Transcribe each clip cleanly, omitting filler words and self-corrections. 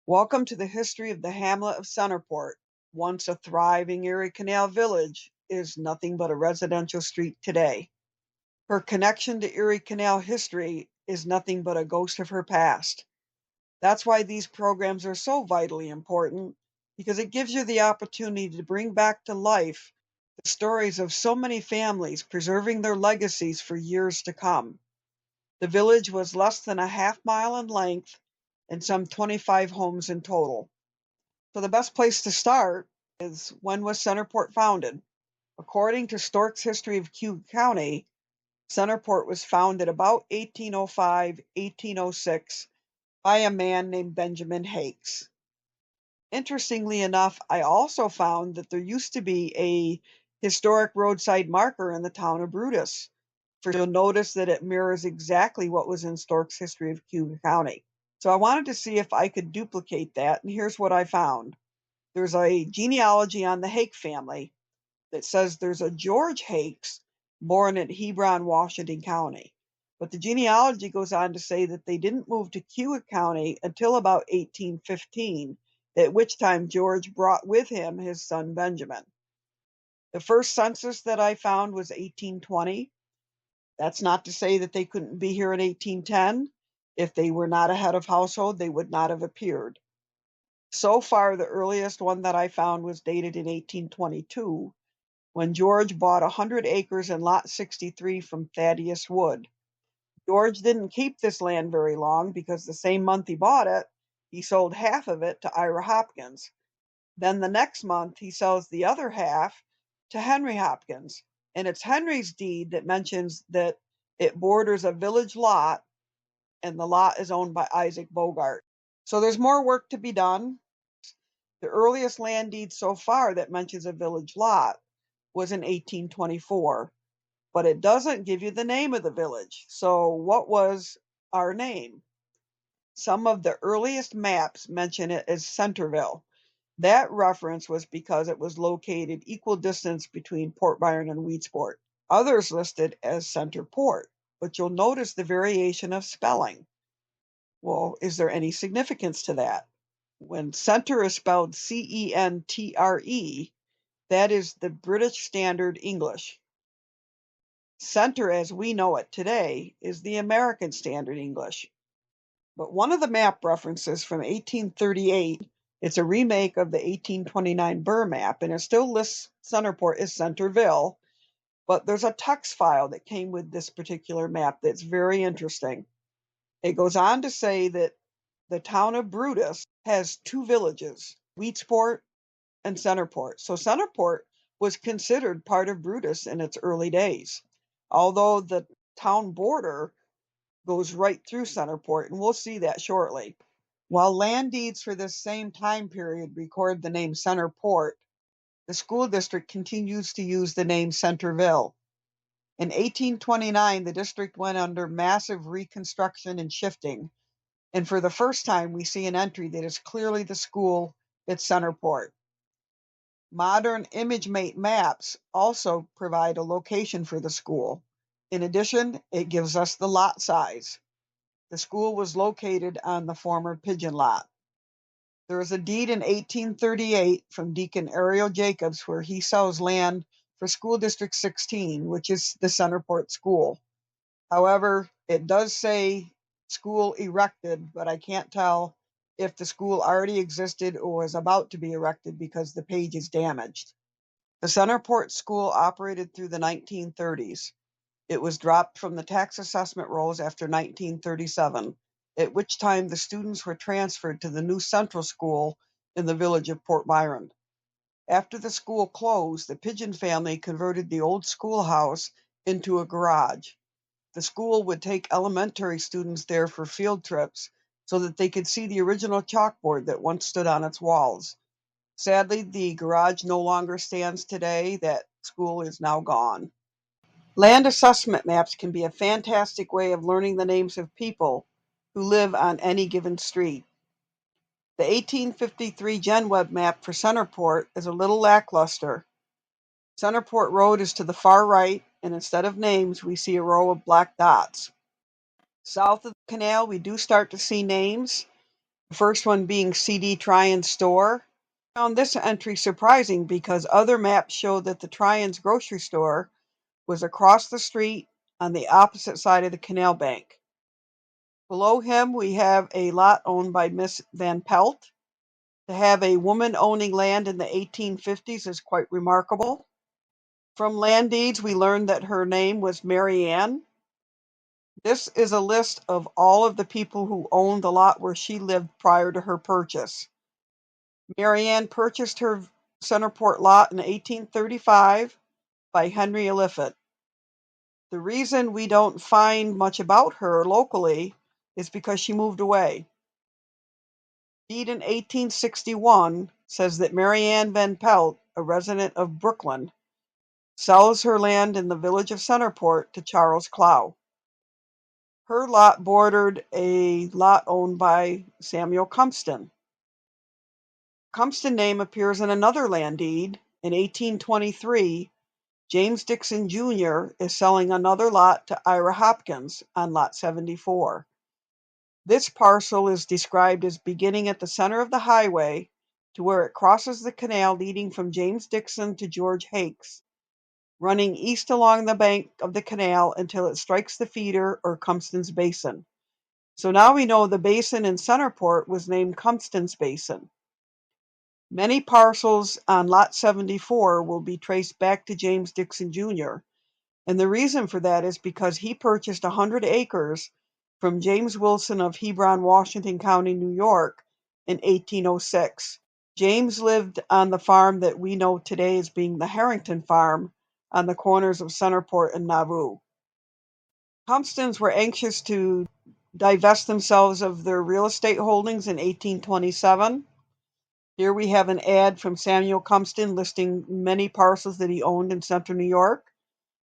Welcome to the history of the Hamlet of Centerport. Once a thriving Erie Canal village, is nothing but a residential street today. Her connection to Erie Canal history is nothing but a ghost of her past. That's why these programs are so vitally important, because it gives you the opportunity to bring back to life the stories of so many families preserving their legacies for years to come. The village was less than a half-mile in length and some 25 homes in total. So the best place to start is, when was Centerport founded? According to Stork's History of Cayuga County, Centerport was founded about 1805, 1806 by a man named Benjamin Hakes. Interestingly enough, I also found that there used to be a historic roadside marker in the town of Brutus. You'll notice that it mirrors exactly what was in Stork's History of Cayuga County. So I wanted to see if I could duplicate that, and here's what I found. There's a genealogy on the Hake family that says there's a George Hakes born at Hebron, Washington County. But the genealogy goes on to say that they didn't move to Cayuga County until about 1815, at which time George brought with him his son Benjamin. The first census that I found was 1820. That's not to say that they couldn't be here in 1810. If they were not a head of household, they would not have appeared. So far, the earliest one that I found was dated in 1822, when George bought 100 acres in Lot 63 from Thaddeus Wood. George didn't keep this land very long, because the same month he bought it, he sold half of it to Ira Hopkins. Then the next month, he sells the other half to Henry Hopkins. And it's Henry's deed that mentions that it borders a village lot, and the lot is owned by Isaac Bogart. So there's more work to be done. The earliest land deed so far that mentions a village lot was in 1824, but it doesn't give you the name of the village. So what was our name? Some of the earliest maps mention it as Centerville. That reference was because it was located equal distance between Port Byron and Weedsport. Others listed as Centerport, but you'll notice the variation of spelling. Well, is there any significance to that? When center is spelled Centre, that is the British Standard English. Center, as we know it today, is the American Standard English. But one of the map references from 1838, it's a remake of the 1829 Burr map, and it still lists Centerport as Centerville, but there's a text file that came with this particular map that's very interesting. It goes on to say that the town of Brutus has two villages, Weedsport and Centerport. So Centerport was considered part of Brutus in its early days, although the town border goes right through Centerport, and we'll see that shortly. While land deeds for this same time period record the name Centerport, the school district continues to use the name Centerville. In 1829, the district went under massive reconstruction and shifting, and for the first time, we see an entry that is clearly the school at Centerport. Modern ImageMate maps also provide a location for the school. In addition, it gives us the lot size. The school was located on the former Pigeon Lot. There is a deed in 1838 from Deacon Ariel Jacobs where he sells land for School District 16, which is the Centerport School. However, it does say school erected, but I can't tell if the school already existed or was about to be erected because the page is damaged. The Centerport School operated through the 1930s. It was dropped from the tax assessment rolls after 1937, at which time the students were transferred to the new Central School in the village of Port Byron. After the school closed, the Pigeon family converted the old schoolhouse into a garage. The school would take elementary students there for field trips so that they could see the original chalkboard that once stood on its walls. Sadly, the garage no longer stands today. That school is now gone. Land assessment maps can be a fantastic way of learning the names of people who live on any given street. The 1853 GenWeb map for Centerport is a little lackluster. Centerport Road is to the far right, and instead of names, we see a row of black dots. South of the canal, we do start to see names. The first one being C.D. Tryon's store. I found this entry surprising because other maps show that the Tryon's grocery store was across the street on the opposite side of the canal bank. Below him, we have a lot owned by Miss Van Pelt. To have a woman owning land in the 1850s is quite remarkable. From land deeds, we learned that her name was Mary Ann. This is a list of all of the people who owned the lot where she lived prior to her purchase. Mary Ann purchased her Centerport lot in 1835 by Henry Oliphant. The reason we don't find much about her locally is because she moved away. Deed in 1861 says that Mary Ann Van Pelt, a resident of Brooklyn, sells her land in the village of Centerport to Charles Clow. Her lot bordered a lot owned by Samuel Cumston. Cumston name appears in another land deed. In 1823, James Dixon Jr. is selling another lot to Ira Hopkins on lot 74. This parcel is described as beginning at the center of the highway to where it crosses the canal leading from James Dixon to George Hakes, running east along the bank of the canal until it strikes the feeder or Cumston's Basin. So now we know the basin in Centerport was named Cumston's Basin. Many parcels on Lot 74 will be traced back to James Dixon Jr., and the reason for that is because he purchased 100 acres from James Wilson of Hebron, Washington County, New York in 1806. James lived on the farm that we know today as being the Harrington Farm on the corners of Centerport and Nauvoo. Cumstons were anxious to divest themselves of their real estate holdings in 1827. Here we have an ad from Samuel Cumston listing many parcels that he owned in central New York.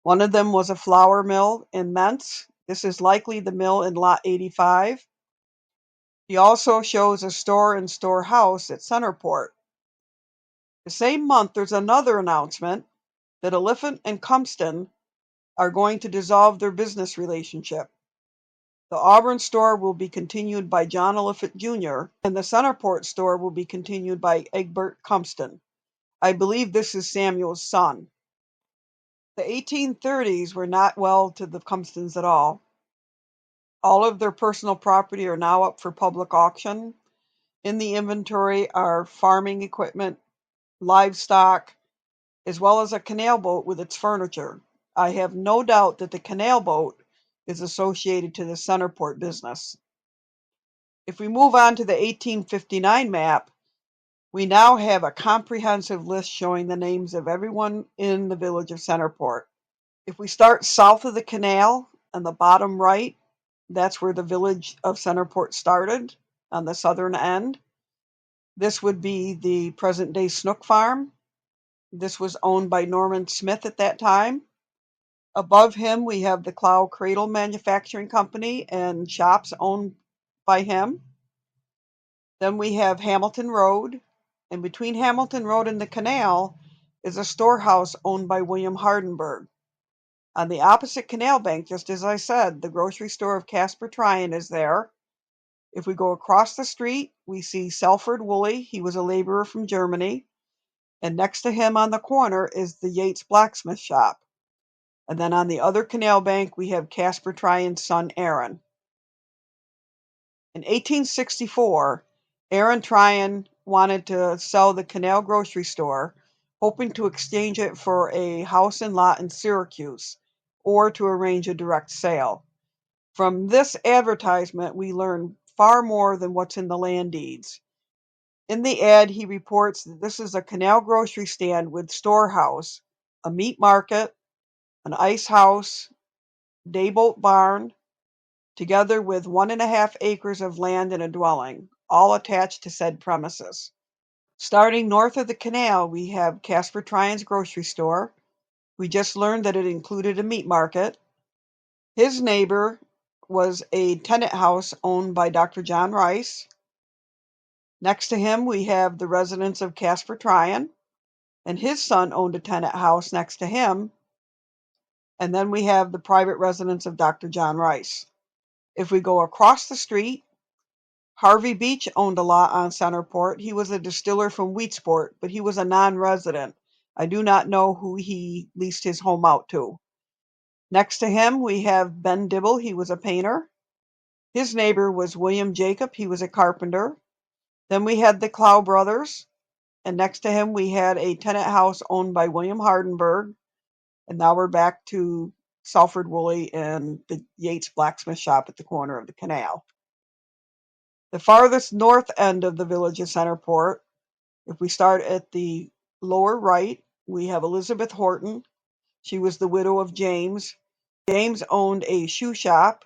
One of them was a flour mill in Mentz. This is likely the mill in Lot 85. He also shows a store and storehouse at Centerport. The same month, there's another announcement that Oliphant and Cumston are going to dissolve their business relationship. The Auburn store will be continued by John Oliphant Jr., and the Centerport store will be continued by Egbert Cumston. I believe this is Samuel's son. The 1830s were not well to the Cumstons at all. All of their personal property are now up for public auction. In the inventory are farming equipment, livestock, as well as a canal boat with its furniture. I have no doubt that the canal boat is associated to the Centerport business. If we move on to the 1859 map, we now have a comprehensive list showing the names of everyone in the village of Centerport. If we start south of the canal on the bottom right, that's where the village of Centerport started on the southern end. This would be the present-day Snook Farm. This was owned by Norman Smith at that time. Above him, we have the Clow Cradle Manufacturing Company and shops owned by him. Then we have Hamilton Road, and between Hamilton Road and the canal is a storehouse owned by William Hardenberg. On the opposite canal bank, just as I said, the grocery store of Casper Tryon is there. If we go across the street, we see Selford Woolley. He was a laborer from Germany. And next to him on the corner is the Yates blacksmith shop. And then on the other canal bank, we have Casper Tryon's son, Aaron. In 1864, Aaron Tryon wanted to sell the canal grocery store, hoping to exchange it for a house and lot in Syracuse, or to arrange a direct sale. From this advertisement, we learn far more than what's in the land deeds. In the ad, he reports that this is a canal grocery stand with storehouse, a meat market, an ice house, dayboat barn, together with 1.5 acres of land and a dwelling, all attached to said premises. Starting north of the canal, we have Casper Tryon's grocery store. We just learned that it included a meat market. His neighbor was a tenant house owned by Dr. John Rice. Next to him, we have the residence of Casper Tryon, and his son owned a tenant house next to him. And then we have the private residence of Dr. John Rice. If we go across the street, Harvey Beach owned a lot on Centerport. He was a distiller from Wheatsport, but he was a non-resident. I do not know who he leased his home out to. Next to him, we have Ben Dibble. He was a painter. His neighbor was William Jacob. He was a carpenter. Then we had the Clow brothers. And next to him, we had a tenant house owned by William Hardenberg. And now we're back to Salford Woolley and the Yates blacksmith shop at the corner of the canal. The farthest north end of the village of Centerport, if we start at the lower right, we have Elizabeth Horton. She was the widow of James. James owned a shoe shop,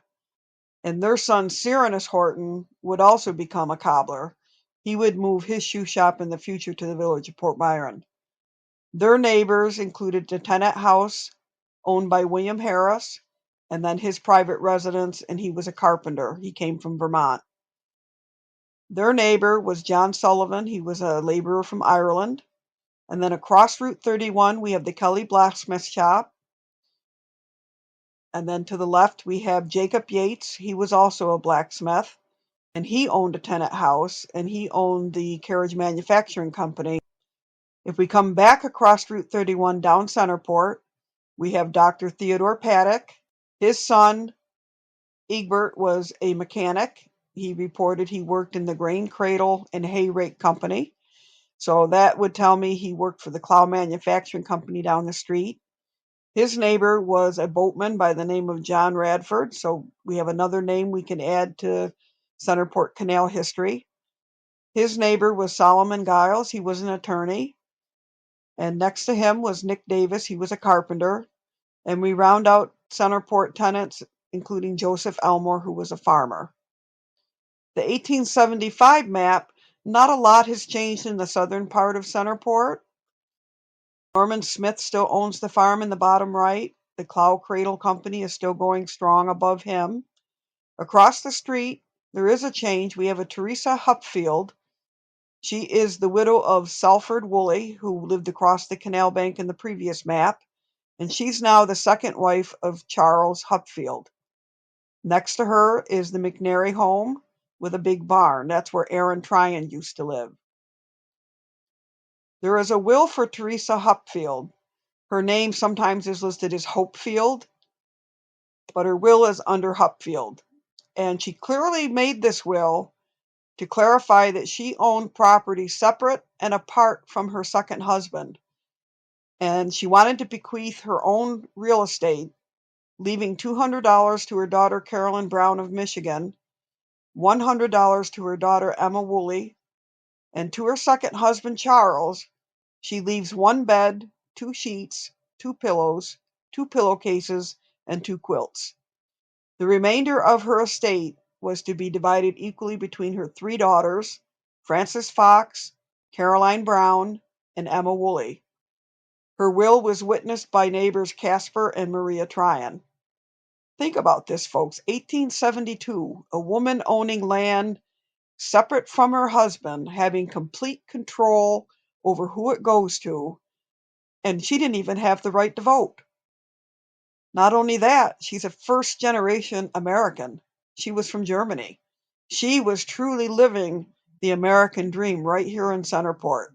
and their son Cyranus Horton would also become a cobbler. He would move his shoe shop in the future to the village of Port Byron. Their neighbors included the tenant house owned by William Harris, and then his private residence, and he was a carpenter. He came from Vermont. Their neighbor was John Sullivan. He was a laborer from Ireland. And then across Route 31, we have the Kelly blacksmith shop. And then to the left, we have Jacob Yates. He was also a blacksmith, and he owned a tenant house, and he owned the carriage manufacturing company. If we come back across Route 31 down Centerport, we have Dr. Theodore Paddock. His son, Egbert, was a mechanic. He reported he worked in the grain cradle and hay rake company. So that would tell me he worked for the Clow Manufacturing Company down the street. His neighbor was a boatman by the name of John Radford. So we have another name we can add to Centerport Canal history. His neighbor was Solomon Giles. He was an attorney. And next to him was Nick Davis. He was a carpenter. And we round out Centerport tenants, including Joseph Elmore, who was a farmer. The 1875 map, not a lot has changed in the southern part of Centerport. Norman Smith still owns the farm in the bottom right. The Clow Cradle Company is still going strong above him. Across the street, there is a change. We have a Teresa Hupfield. She is the widow of Salford Woolley, who lived across the canal bank in the previous map, and she's now the second wife of Charles Hupfield. Next to her is the McNary home with a big barn. That's where Aaron Tryon used to live. There is a will for Teresa Hupfield. Her name sometimes is listed as Hopefield, but her will is under Hupfield. And she clearly made this will to clarify that she owned property separate and apart from her second husband. And she wanted to bequeath her own real estate, leaving $200 to her daughter Carolyn Brown of Michigan, $100 to her daughter Emma Woolley, and to her second husband Charles, she leaves one bed, 2 sheets, 2 pillows, 2 pillowcases, and 2 quilts. The remainder of her estate was to be divided equally between her 3 daughters, Frances Fox, Caroline Brown, and Emma Woolley. Her will was witnessed by neighbors Casper and Maria Tryon. Think about this, folks. 1872, a woman owning land separate from her husband, having complete control over who it goes to, and she didn't even have the right to vote. Not only that, she's a first-generation American. She was from Germany. She was truly living the American dream right here in Centerport.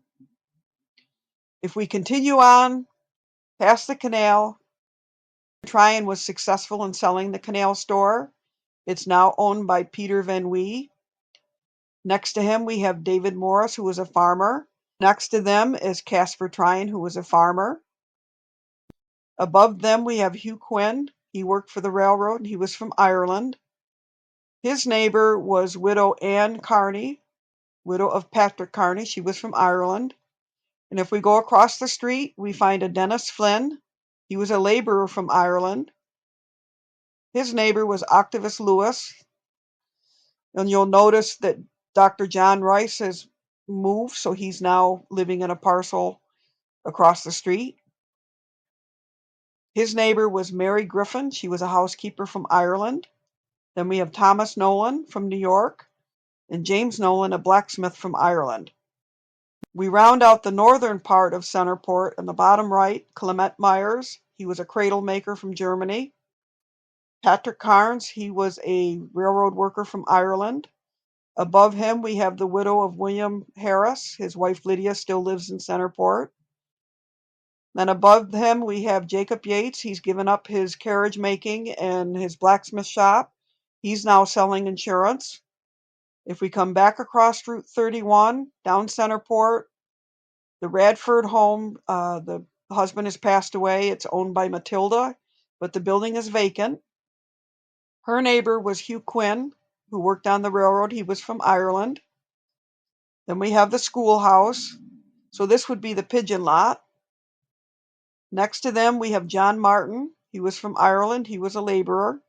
If we continue on past the canal, Tryon was successful in selling the canal store. It's now owned by Peter Van Wee. Next to him, we have David Morris, who was a farmer. Next to them is Casper Tryon, who was a farmer. Above them, we have Hugh Quinn. He worked for the railroad, and he was from Ireland. His neighbor was widow Anne Carney, widow of Patrick Carney. She was from Ireland. And if we go across the street, we find a Dennis Flynn. He was a laborer from Ireland. His neighbor was Octavius Lewis. And you'll notice that Dr. John Rice has moved, so he's now living in a parcel across the street. His neighbor was Mary Griffin. She was a housekeeper from Ireland. Then we have Thomas Nolan from New York and James Nolan, a blacksmith from Ireland. We round out the northern part of Centerport. In the bottom right, Clement Myers. He was a cradle maker from Germany. Patrick Carnes, he was a railroad worker from Ireland. Above him, we have the widow of William Harris. His wife Lydia still lives in Centerport. Then above him, we have Jacob Yates. He's given up his carriage making and his blacksmith shop. He's now selling insurance. If we come back across Route 31, down Centerport, the Radford home, the husband has passed away. It's owned by Matilda, but the building is vacant. Her neighbor was Hugh Quinn, who worked on the railroad. He was from Ireland. Then we have the schoolhouse. So this would be the pigeon lot. Next to them, we have John Martin. He was from Ireland. He was a laborer.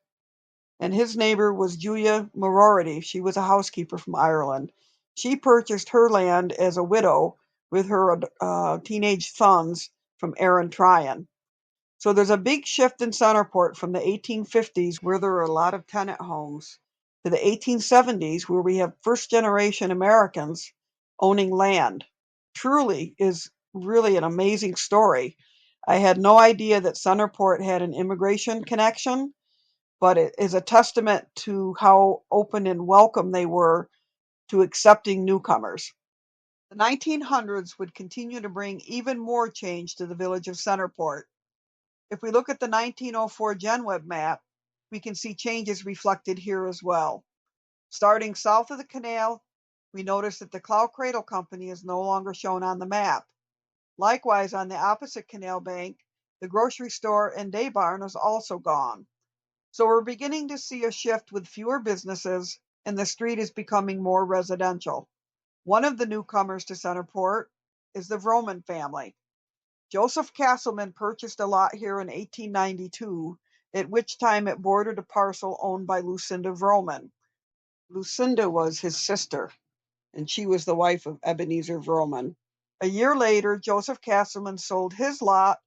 And his neighbor was Julia Moriarty. She was a housekeeper from Ireland. She purchased her land as a widow with her teenage sons from Aaron Tryon. So there's a big shift in Centerport from the 1850s, where there are a lot of tenant homes, to the 1870s, where we have first-generation Americans owning land. Truly is really an amazing story. I had no idea that Centerport had an immigration connection, but it is a testament to how open and welcome they were to accepting newcomers. The 1900s would continue to bring even more change to the village of Centerport. If we look at the 1904 GenWeb map, we can see changes reflected here as well. Starting south of the canal, we notice that the Clow Cradle Company is no longer shown on the map. Likewise, on the opposite canal bank, the grocery store and day barn is also gone. So we're beginning to see a shift with fewer businesses, and the street is becoming more residential. One of the newcomers to Centerport is the Vroman family. Joseph Castleman purchased a lot here in 1892, at which time it bordered a parcel owned by Lucinda Vroman. Lucinda was his sister, and she was the wife of Ebenezer Vroman. A year later, Joseph Castleman sold his lot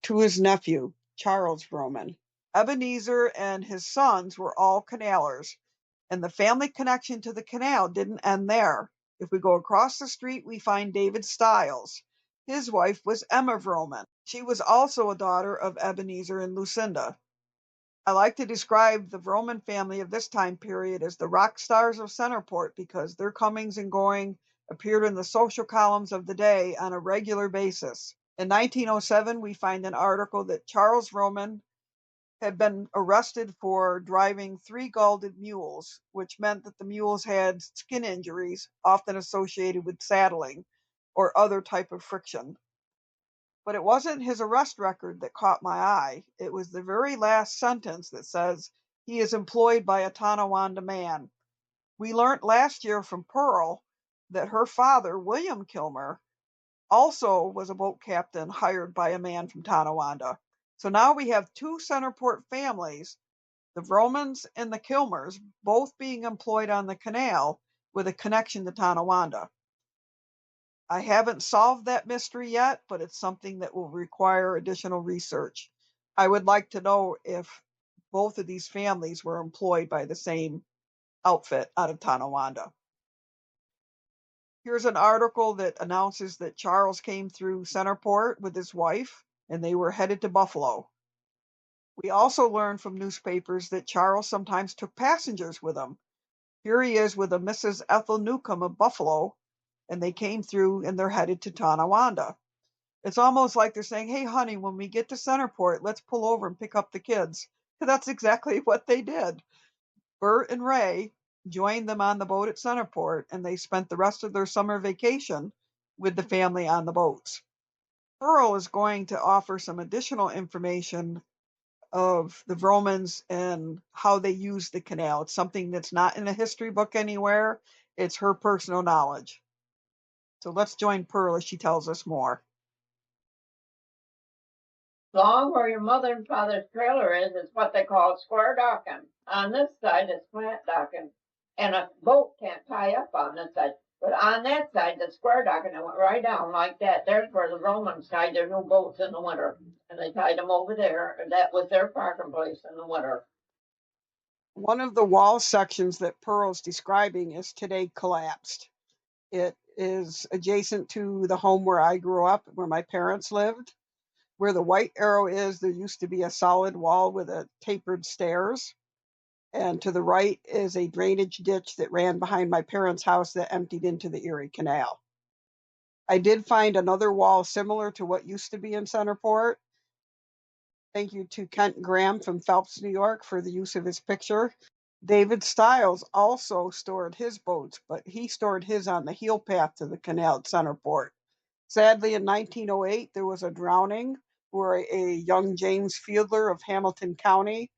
to his nephew, Charles Vroman. Ebenezer and his sons were all canalers, and the family connection to the canal didn't end there. If we go across the street, we find David Stiles. His wife was Emma Vroman. She was also a daughter of Ebenezer and Lucinda. I like to describe the Vroman family of this time period as the rock stars of Centerport because their comings and going appeared in the social columns of the day on a regular basis. In 1907, we find an article that Charles Vroman had been arrested for driving 3 gelded mules, which meant that the mules had skin injuries, often associated with saddling or other type of friction. But it wasn't his arrest record that caught my eye. It was the very last sentence that says he is employed by a Tonawanda man. We learned last year from Pearl that her father, William Kilmer, also was a boat captain hired by a man from Tonawanda. So now we have 2 Centerport families, the Vromans and the Kilmers, both being employed on the canal with a connection to Tonawanda. I haven't solved that mystery yet, but it's something that will require additional research. I would like to know if both of these families were employed by the same outfit out of Tonawanda. Here's an article that announces that Charles came through Centerport with his wife, and they were headed to Buffalo. We also learned from newspapers that Charles sometimes took passengers with him. Here he is with a Mrs. Ethel Newcomb of Buffalo, and they came through and they're headed to Tonawanda. It's almost like they're saying, hey, honey, when we get to Centerport, let's pull over and pick up the kids. And that's exactly what they did. Bert and Ray joined them on the boat at Centerport, and they spent the rest of their summer vacation with the family on the boats. Pearl is going to offer some additional information of the Romans and how they used the canal. It's something that's not in a history book anywhere. It's her personal knowledge. So let's join Pearl as she tells us more. Along where your mother and father's trailer is what they call square docking. On this side is flat docking, and a boat can't tie up on this side. But on that side, the square docking, it went right down like that. There's where the Roman side, there's no boats in the winter. And they tied them over there. That was their parking place in the winter. One of the wall sections that Pearl's describing is today collapsed. It is adjacent to the home where I grew up, where my parents lived. Where the white arrow is, there used to be a solid wall with a tapered stairs. and to the right is a drainage ditch that ran behind my parents' house that emptied into the Erie Canal. I did find another wall similar to what used to be in Centerport. Thank you to Kent Graham from Phelps, New York, for the use of his picture. David Stiles also stored his boats, but he stored his on the heel path to the canal at Centerport. Sadly, in 1908, there was a drowning where a young James Fiedler of Hamilton County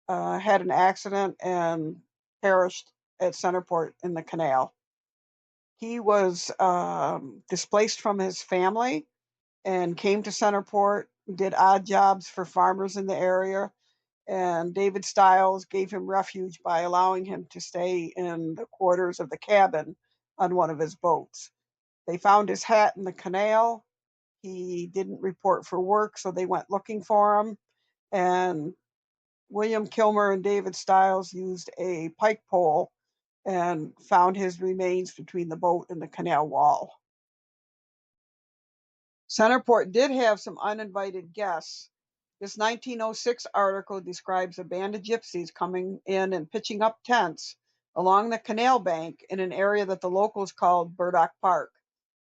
had an accident and perished at Centerport in the canal. He was displaced from his family and came to Centerport, did odd jobs for farmers in the area, and David Stiles gave him refuge by allowing him to stay in the quarters of the cabin on one of his boats. They found his hat in the canal. He didn't report for work, so they went looking for him, and William Kilmer and David Stiles used a pike pole and found his remains between the boat and the canal wall. Centerport did have some uninvited guests. This 1906 article describes a band of gypsies coming in and pitching up tents along the canal bank in an area that the locals called Burdock Park.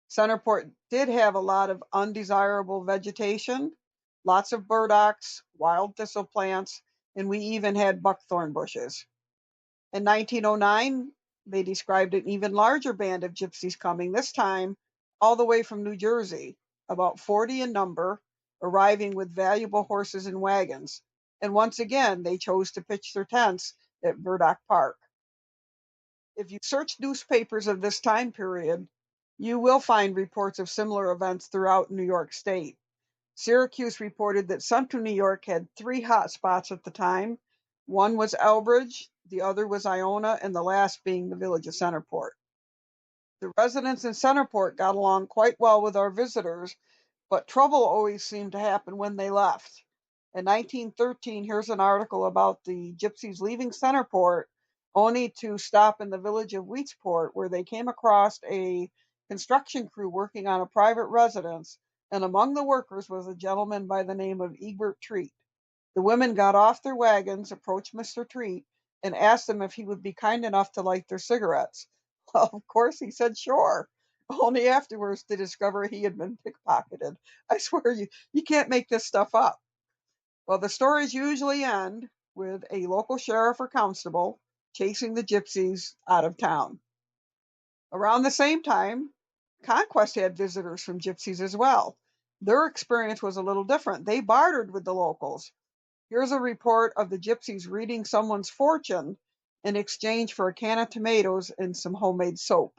Centerport did have a lot of undesirable vegetation, lots of burdocks, wild thistle plants, and we even had buckthorn bushes. In 1909, they described an even larger band of gypsies coming, this time all the way from New Jersey, about 40 in number, arriving with valuable horses and wagons. And once again, they chose to pitch their tents at Burdock Park. If you search newspapers of this time period, you will find reports of similar events throughout New York State. Syracuse reported that Central New York had 3 hot spots at the time. One was Elbridge, the other was Iona, and the last being the village of Centerport. The residents in Centerport got along quite well with our visitors, but trouble always seemed to happen when they left. In 1913, here's an article about the gypsies leaving Centerport only to stop in the village of Wheatsport, where they came across a construction crew working on a private residence, and among the workers was a gentleman by the name of Egbert Treat. The women got off their wagons, approached Mr. Treat, and asked him if he would be kind enough to light their cigarettes. Well, of course, he said sure, only afterwards to discover he had been pickpocketed. I swear you can't make this stuff up. Well, the stories usually end with a local sheriff or constable chasing the gypsies out of town. Around the same time, Conquest had visitors from gypsies as well. Their experience was a little different. They bartered with the locals. Here's a report of the gypsies reading someone's fortune in exchange for a can of tomatoes and some homemade soap.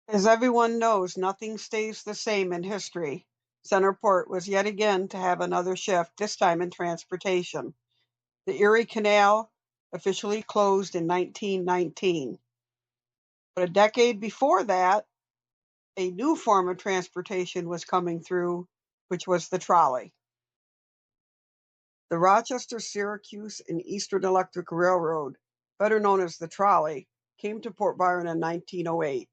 As everyone knows, nothing stays the same in history. Centerport was yet again to have another shift, this time in transportation. The Erie Canal officially closed in 1919. But a decade before that, a new form of transportation was coming through, which was the trolley. The Rochester, Syracuse, and Eastern Electric Railroad, better known as the trolley, came to Port Byron in 1908.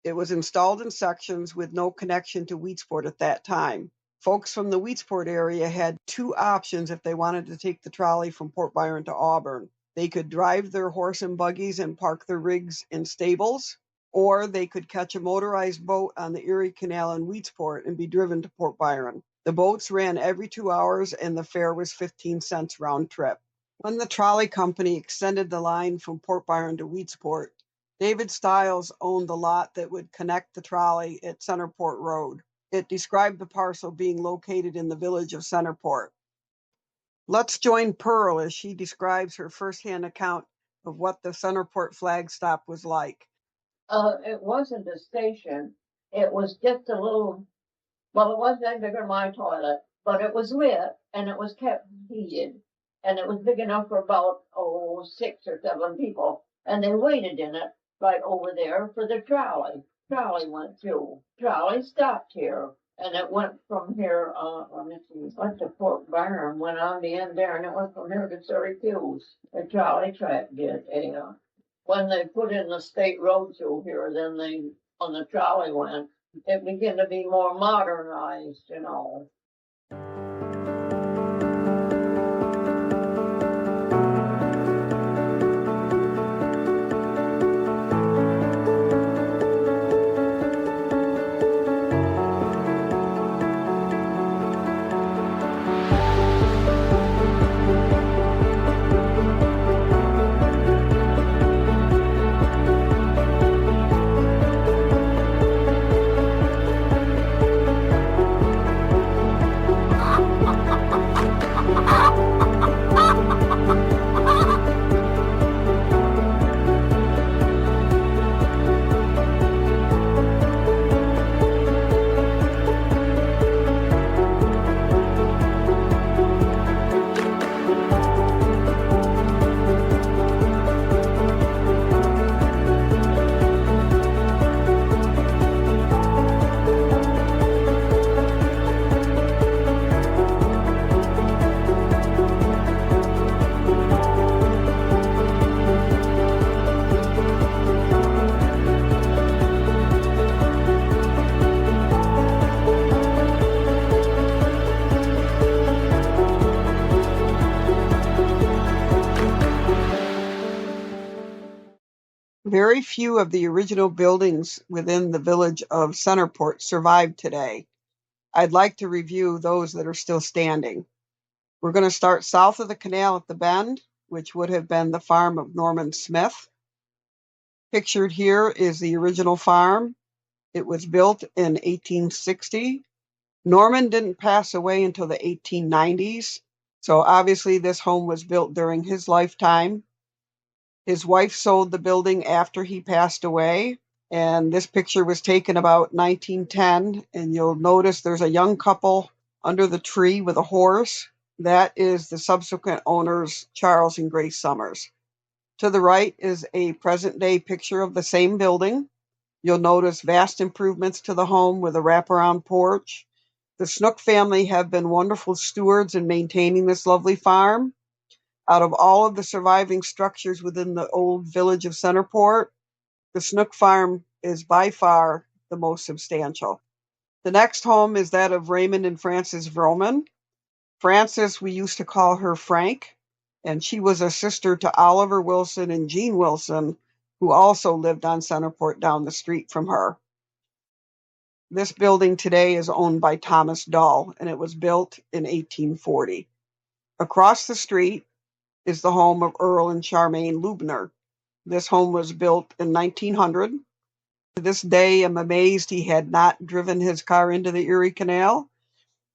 It was installed in sections with no connection to Wheatsport at that time. Folks from the Wheatsport area had 2 options if they wanted to take the trolley from Port Byron to Auburn. They could drive their horse and buggies and park their rigs in stables, or they could catch a motorized boat on the Erie Canal in Wheatsport and be driven to Port Byron. The boats ran every 2 hours and the fare was 15 cents round trip. When the trolley company extended the line from Port Byron to Wheatsport, David Stiles owned the lot that would connect the trolley at Centerport Road. It described the parcel being located in the village of Centerport. Let's join Pearl as she describes her firsthand account of what the Centerport flag stop was like. It wasn't a station. It was just a little, well, it wasn't that big as my toilet, but it was lit and it was kept heated. And it was big enough for about, 6 or 7 people. And they waited in it right over there for the trolley. Trolley went through. Trolley stopped here. And it went from here, let me see, went to Fort Byron, went on the end there, and it went from here to Syracuse. The trolley track did, when they put in the state road through here, then on the trolley went, it began to be more modernized. Very few of the original buildings within the village of Centerport survive today. I'd like to review those that are still standing. We're going to start south of the canal at the bend, which would have been the farm of Norman Smith. Pictured here is the original farm. It was built in 1860. Norman didn't pass away until the 1890s, so obviously this home was built during his lifetime. His wife sold the building after he passed away, and this picture was taken about 1910, and you'll notice there's a young couple under the tree with a horse. That is the subsequent owners, Charles and Grace Summers. To the right is a present-day picture of the same building. You'll notice vast improvements to the home with a wraparound porch. The Snook family have been wonderful stewards in maintaining this lovely farm. Out of all of the surviving structures within the old village of Centerport, the Snook farm is by far the most substantial. The next home is that of Raymond and Frances Vroman. Frances, we used to call her Frank, and she was a sister to Oliver Wilson and Jean Wilson, who also lived on Centerport down the street from her. This building today is owned by Thomas Dull, and it was built in 1840. Across the street is the home of Earl and Charmaine Lubner. This home was built in 1900. To this day, I'm amazed he had not driven his car into the Erie Canal.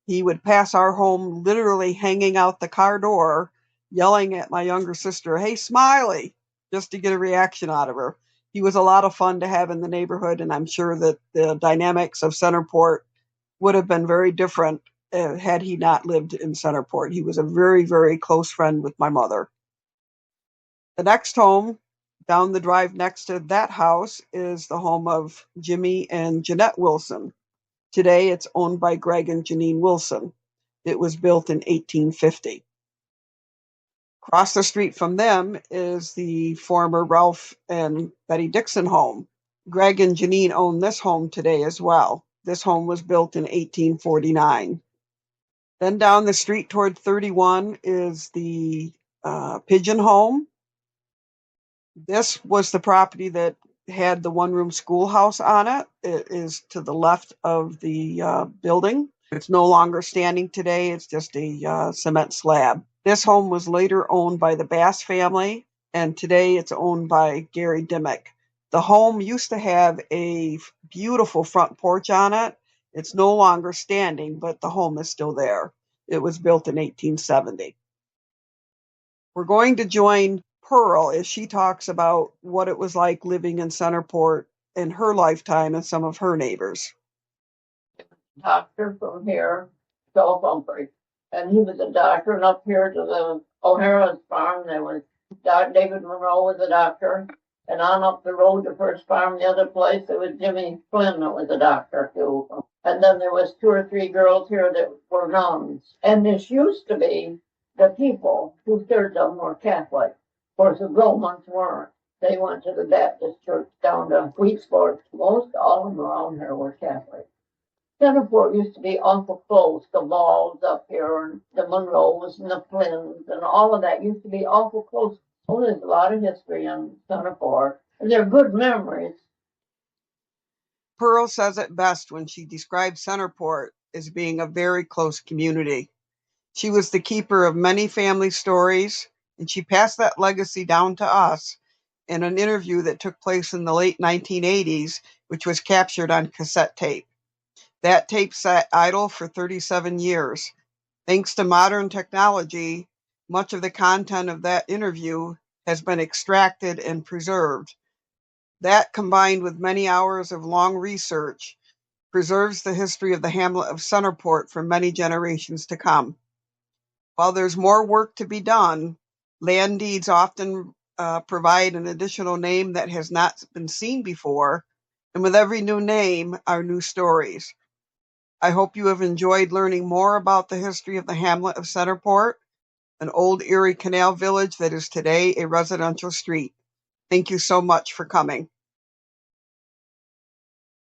He would pass our home literally hanging out the car door, yelling at my younger sister, "Hey, Smiley," just to get a reaction out of her. He was a lot of fun to have in the neighborhood, and I'm sure that the dynamics of Centerport would have been very different had he not lived in Centerport. He was a very, very close friend with my mother. The next home down the drive next to that house is the home of Jimmy and Jeanette Wilson. Today it's owned by Greg and Janine Wilson. It was built in 1850. Across the street from them is the former Ralph and Betty Dixon home. Greg and Janine own this home today as well. This home was built in 1849. Then down the street toward 31 is the Pigeon home. This was the property that had the one-room schoolhouse on it. It is to the left of the building. It's no longer standing today. It's just a cement slab. This home was later owned by the Bass family, and today it's owned by Gary Dimmick. The home used to have a beautiful front porch on it. It's no longer standing, but the home is still there. It was built in 1870. We're going to join Pearl as she talks about what it was like living in Centerport in her lifetime and some of her neighbors. Doctor from here, Philip Humphrey. And he was a doctor, and up here to the O'Hara's farm, there was David Monroe was a doctor. And on up the road to First Farm, the other place, there was Jimmy Flynn that was a doctor too. And then there was 2 or 3 girls here that were nuns. And this used to be the people, 2/3 of them were Catholic. Of course, the Romans weren't. They went to the Baptist church down to Wheatsport. Most all of them around here were Catholic. Centerport used to be awful close. The Balls up here and the Monroes and the Flynns and all of that used to be awful close. Oh, there's a lot of history on Centerport, and they're good memories. Pearl says it best when she describes Centerport as being a very close community. She was the keeper of many family stories, and she passed that legacy down to us in an interview that took place in the late 1980s, which was captured on cassette tape. That tape sat idle for 37 years. Thanks to modern technology, much of the content of that interview has been extracted and preserved. That, combined with many hours of long research, preserves the history of the hamlet of Centerport for many generations to come. While there's more work to be done, land deeds often provide an additional name that has not been seen before, and with every new name are new stories. I hope you have enjoyed learning more about the history of the hamlet of Centerport, an old Erie Canal village that is today a residential street. Thank you so much for coming.